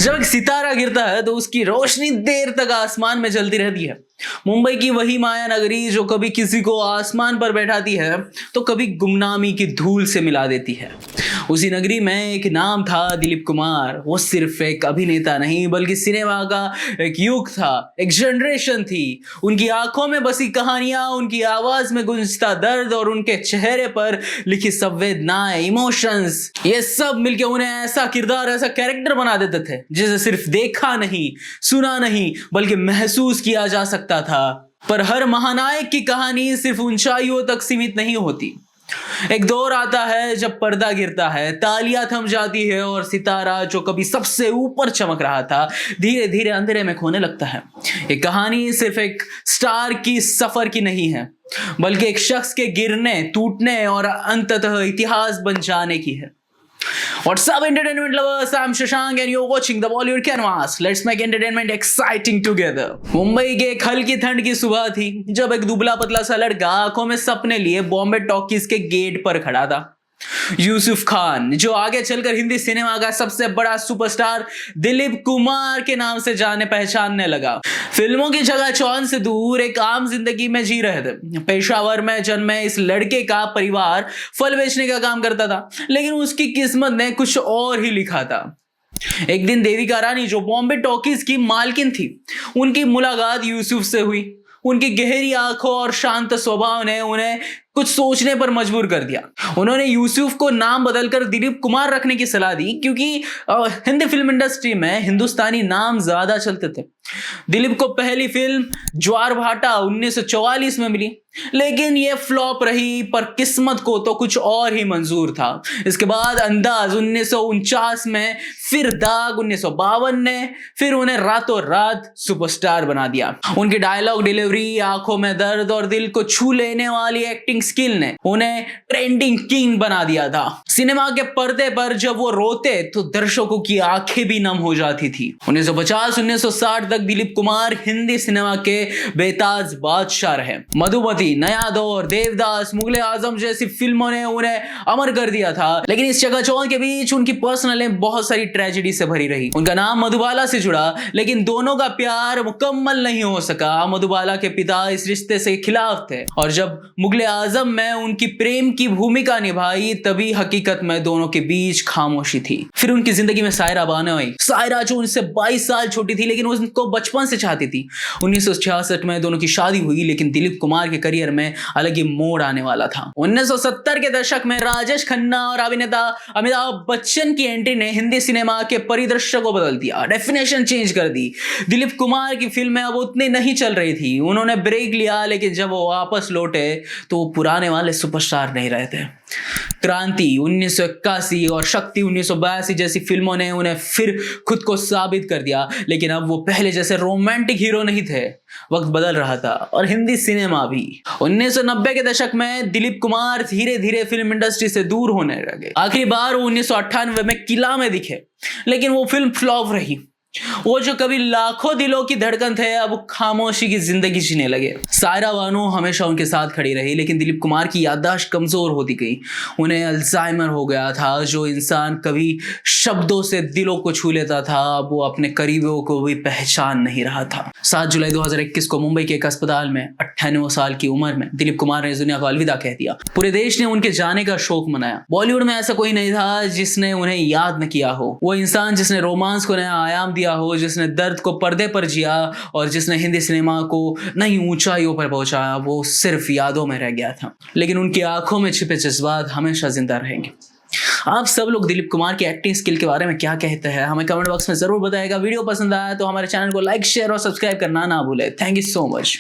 जब एक सितारा गिरता है तो उसकी रोशनी देर तक आसमान में जलती रहती है। मुंबई की वही माया नगरी जो कभी किसी को आसमान पर बैठाती है तो कभी गुमनामी की धूल से मिला देती है। उसी नगरी में एक नाम था दिलीप कुमार। वो सिर्फ एक अभिनेता नहीं बल्कि सिनेमा का एक युग था, एक जनरेशन थी। उनकी आंखों में बसी कहानियां, उनकी आवाज में गूंजता दर्द और उनके चेहरे पर लिखी संवेदनाएं, इमोशंस, ये सब मिलके उन्हें ऐसा किरदार, ऐसा कैरेक्टर बना देते थे जिसे सिर्फ देखा नहीं, सुना नहीं बल्कि महसूस किया जा सकता था। पर हर महानायक की कहानी सिर्फ ऊंचाइयों तक सीमित नहीं होती। एक दौर आता है जब पर्दा गिरता है, तालियां थम जाती है और सितारा जो कभी सबसे ऊपर चमक रहा था धीरे धीरे अंधेरे में खोने लगता है। एक कहानी सिर्फ एक स्टार की सफर की नहीं है बल्कि एक शख्स के गिरने, टूटने और अंततः इतिहास बन जाने की है। What's up, entertainment lovers? I'm Shashank and you're watching the Bollywood Canvas. Let's make entertainment exciting together. Mumbai के एक हल्की ठंड की सुबह थी जब एक दुबला पतला सा लड़का आंखों में सपने लिए बॉम्बे टॉकीज के गेट पर खड़ा था। यूसुफ खान, जो आगे चलकर हिंदी सिनेमा का सबसे बड़ा सुपरस्टार दिलीप कुमार के नाम से जाने पहचानने लगा। फिल्मों की जगह चौन से दूर एक आम जिंदगी में जी रहे थे। पेशावर में जन्मे इस लड़के का परिवार फल बेचने का काम करता था, लेकिन उसकी किस्मत ने कुछ और ही लिखा था। एक दिन देविका रानी, जो बॉम्बे टॉकीज की मालकिन थी, उनकी मुलाकात यूसुफ से हुई। उनकी गहरी आंखों और शांत स्वभाव ने उन्हें कुछ सोचने पर मजबूर कर दिया। उन्होंने यूसुफ को नाम बदलकर दिलीप कुमार रखने की सलाह दी क्योंकि हिंदी फिल्म इंडस्ट्री में हिंदुस्तानी नाम ज्यादा चलते थे। दिलीप को पहली फिल्म ज्वार भाटा 1944 में मिली, लेकिन यह फ्लॉप रही, पर किस्मत को तो कुछ और ही मंजूर था। इसके बाद अंदाज 1949 में, फिर दाग 1952 ने फिर उन्हें रातों रात सुपरस्टार बना दिया। उनकी डायलॉग डिलीवरी, आंखों में दर्द और दिल को छू लेने वाली एक्टिंग स्किल ने उन्हें ट्रेंडिंग किंग बना दिया था। सिनेमा के पर्दे पर जब वो रोते तो दर्शकों की आंखें भी नम हो जाती थी। 1950-1960 तक दिलीप कुमार हिंदी सिनेमा के बेताज बादशाह रहे। मधुमती, नया दौर, देवदास, मुगले आजम जैसी फिल्मों ने उन्हें अमर कर दिया था, लेकिन इस चकाचौंध के बीच उनकी पर्सनल लाइफ बहुत सारी ट्रेजेडी से भरी रही। उनका नाम मधुबाला से जुड़ा, लेकिन दोनों का प्यार मुकम्मल नहीं हो सका। मधुबाला के पिता इस रिश्ते से खिलाफ थे और जब मुगले आजम में उनकी प्रेम की भूमिका निभाई तभी हकीकत में दोनों के बीच खामोशी थी। फिर उनकी जिंदगी में सायरा बानो आई। सायरा जो उनसे 22 साल छोटी थी लेकिन उनको बचपन से चाहती थी। 1966 में दोनों की शादी हुई, लेकिन दिलीप कुमार के करियर में अलग ही मोड़ आने वाला था। 1970 के दशक में राजेश खन्ना और अभिनेता अमिताभ बच्चन की एंट्री ने हिंदी सिनेमा के परिदृश्य को बदल दिया, डेफिनेशन चेंज कर दी। दिलीप कुमार की फिल्में अब उतनी नहीं चल रही थी। उन्होंने ब्रेक लिया, लेकिन जब वो वापस लौटे तो वो पुराने वाले सुपरस्टार नहीं रहे थे। क्रांति 1981 और शक्ति 1982 जैसी फिल्मों ने उन्हें फिर खुद को साबित कर दिया, लेकिन अब वो पहले जैसे रोमांटिक हीरो नहीं थे। वक्त बदल रहा था और हिंदी सिनेमा भी। 1990 के दशक में दिलीप कुमार धीरे धीरे फिल्म इंडस्ट्री से दूर होने लगे। आखिरी बार वो 1998 में किला में दिखे, लेकिन वो फिल्म फ्लॉप रही। वो जो कभी लाखों दिलों की धड़कन थे, अब खामोशी की जिंदगी जीने लगे। सायरा बानो हमेशा उनके साथ खड़ी रही, लेकिन दिलीप कुमार की याददाश्त कमजोर होती गई। उन्हें अल्जाइमर हो गया था। जो इंसान कभी शब्दों से दिलों को छू लेता था, अब वो अपने करीबियों को भी पहचान नहीं रहा था। 7 जुलाई 2021 को मुंबई के एक अस्पताल में 98 साल की उम्र में दिलीप कुमार ने इस दुनिया को अलविदा कह दिया। पूरे देश ने उनके जाने का शोक मनाया। बॉलीवुड में ऐसा कोई नहीं था जिसने उन्हें याद न किया हो। वो इंसान जिसने रोमांस को नया आयाम दिया हो, जिसने दर्द को पर्दे पर जिया और जिसने हिंदी सिनेमा को नई ऊंचाइयों पर पहुंचाया, वो सिर्फ यादों में रह गया था, लेकिन उनकी आंखों में छिपे जज्बात हमेशा जिंदा रहेंगे। आप सब लोग दिलीप कुमार की एक्टिंग स्किल के बारे में क्या कहते हैं, हमें कमेंट बॉक्स में जरूर बताइएगा। वीडियो पसंद आया तो हमारे चैनल को लाइक, शेयर और सब्सक्राइब करना ना भूले। Thank you so much.